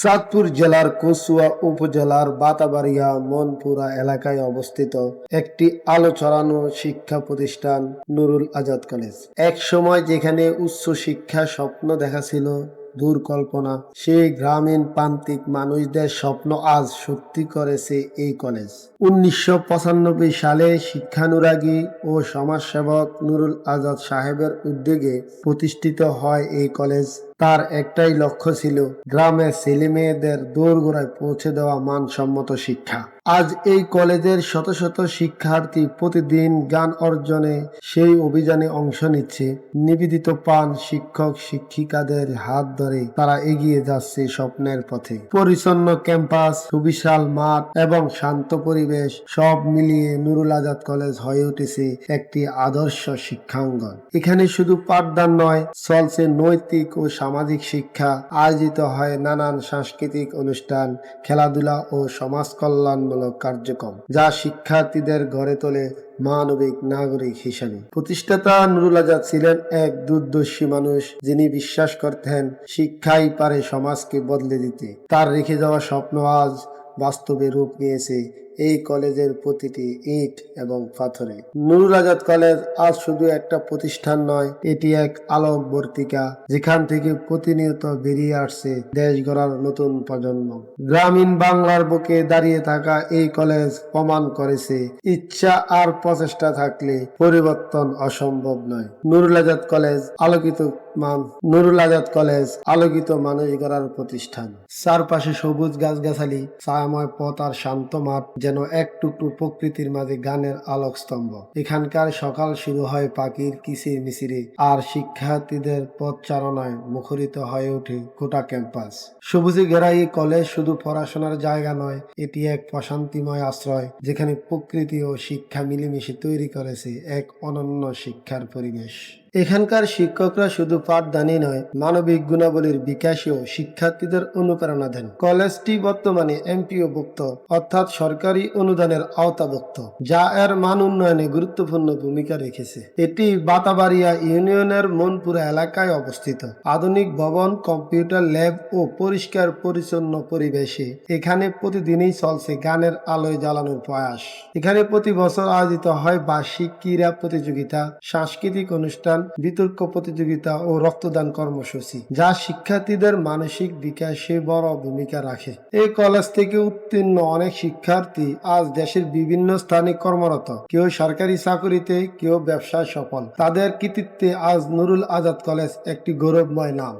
চাঁদপুর জেলার কচুয়া উপজেলার বাতাবাড়িয়া মনপুরা এলাকায় অবস্থিত একটি আলো ছড়ানো শিক্ষা প্রতিষ্ঠান নুরুল আজাদ কলেজ। এক সময় যেখানে উচ্চ শিক্ষা স্বপ্ন দেখা ছিল দুর্কল্পনা, সেই গ্রামীণ প্রান্তিক মানুষদের স্বপ্ন আজ সত্যি করেছে এই কলেজ। 1995 সালে শিক্ষানুরাগী ও সমাজসেবক নুরুল আজাদ সাহেবের উদ্যোগে প্রতিষ্ঠিত হয় এই কলেজ। তার একটাই লক্ষ্য ছিল গ্রামের ছেলেমেয়েদের দোরগোড়ায় পৌঁছে দেওয়া মানসম্মত শিক্ষা। আজ এই কলেজের শত শত শিক্ষার্থী প্রতিদিন জ্ঞান অর্জনে সেই অভিযানে অংশ নিচ্ছে। নিবেদিত প্রাণ শিক্ষক শিক্ষিকাদের হাত ধরে তারা এগিয়ে যাচ্ছে স্বপ্নের পথে। পরিচ্ছন্ন ক্যাম্পাস, সুবিশাল মাঠ এবং শান্ত পরিবেশ সব মিলিয়ে নুরুল আজাদ কলেজ হয়ে উঠেছে একটি আদর্শ শিক্ষাঙ্গন। এখানে শুধু পাঠদান নয়, চলছে নৈতিক ও সামাজিক শিক্ষা। আয়োজিত হয় নানান সাংস্কৃতিক অনুষ্ঠান, খেলাধুলা ও সমাজ কল্যাণমূলক কার্যক্রম, যা শিক্ষার্থীদের গড়ে তোলে মানবিক নাগরিক হিসেবে। প্রতিষ্ঠাতা নুরুল আজাদ ছিলেন এক দূরদর্শী মানুষ, যিনি বিশ্বাস করতেন শিক্ষাই পারে সমাজকে বদলে দিতে। তার রেখে যাওয়া স্বপ্ন আজ বাস্তবে রূপ নিয়েছে এই কলেজের প্রতিটি ইট এবং পাথরে। নুরুল আজাদ কলেজ আজ শুধু একটা প্রতিষ্ঠান নয়, এটি এক আলোকবর্তিকা, যেখান থেকে প্রতিনিয়ত বেরিয়ে আসছে দেশ গড়ার নতুন প্রজন্ম। গ্রামীণ বাংলার বুকে দাঁড়িয়ে থাকা এই কলেজ প্রমাণ করেছে ইচ্ছা আর প্রচেষ্টা থাকলে পরিবর্তন অসম্ভব নয়। নুরুল আজাদ কলেজ আলোকিত মানুষ গড়ার প্রতিষ্ঠান। চারপাশে সবুজ গাছগাছালি, ছায়াময় পথ আর শান্ত মাঠ যেন এক টুকরো প্রকৃতির মাঝে গানের আলোক স্তম্ভ। এখানকার সকাল শুরু হয় পাখির কিচির মিচিরে, আর শিক্ষার্থীদের পথচারণায় মুখরিত হয়ে ওঠে গোটা ক্যাম্পাস। সবুজে ঘেরা এই কলেজ শুধু পড়াশোনার জায়গা নয়, এটি এক প্রশান্তিময় আশ্রয়, যেখানে প্রকৃতি ও শিক্ষা মিলেমিশে তৈরি করেছে এক অনন্য শিক্ষার পরিবেশ। এখানকার শিক্ষকরা শুধু পাঠদানই নয়, মানবিক গুণাবলীর বিকাশেও শিক্ষার্থীদের অনুপ্রেরণা দেন। কলেজটি বর্তমানে এমপিওভুক্ত, অর্থাৎ সরকারি অনুদানের আওতাভুক্ত, যা এর মান উন্নয়নে গুরুত্বপূর্ণ ভূমিকা রেখেছে। এটি বাতাবাড়িয়া ইউনিয়নের মনপুরা এলাকায় অবস্থিত। আধুনিক ভবন, কম্পিউটার ল্যাব ও পরিষ্কার পরিচ্ছন্ন পরিবেশে এখানে প্রতিদিনই চলছে গানের আলোয় জ্বালানোর প্রয়াস। এখানে প্রতি বছর আয়োজিত হয় বার্ষিক ক্রীড়া প্রতিযোগিতা, সাংস্কৃতিক অনুষ্ঠান, বিতর্ক প্রতিযোগিতা ও রক্তদান কর্মসূচি, যা শিক্ষার্থীদের মানসিক বিকাশে বড় ভূমিকা রাখে। এই কলেজ থেকে উত্তীর্ণ অনেক শিক্ষার্থী আজ দেশের বিভিন্ন স্থানে কর্মরত, কেউ সরকারি চাকুরিতে, কেউ ব্যবসায় সফল। তাদের কৃতিত্বে আজ নুরুল আজাদ কলেজ একটি গৌরবময় নাম।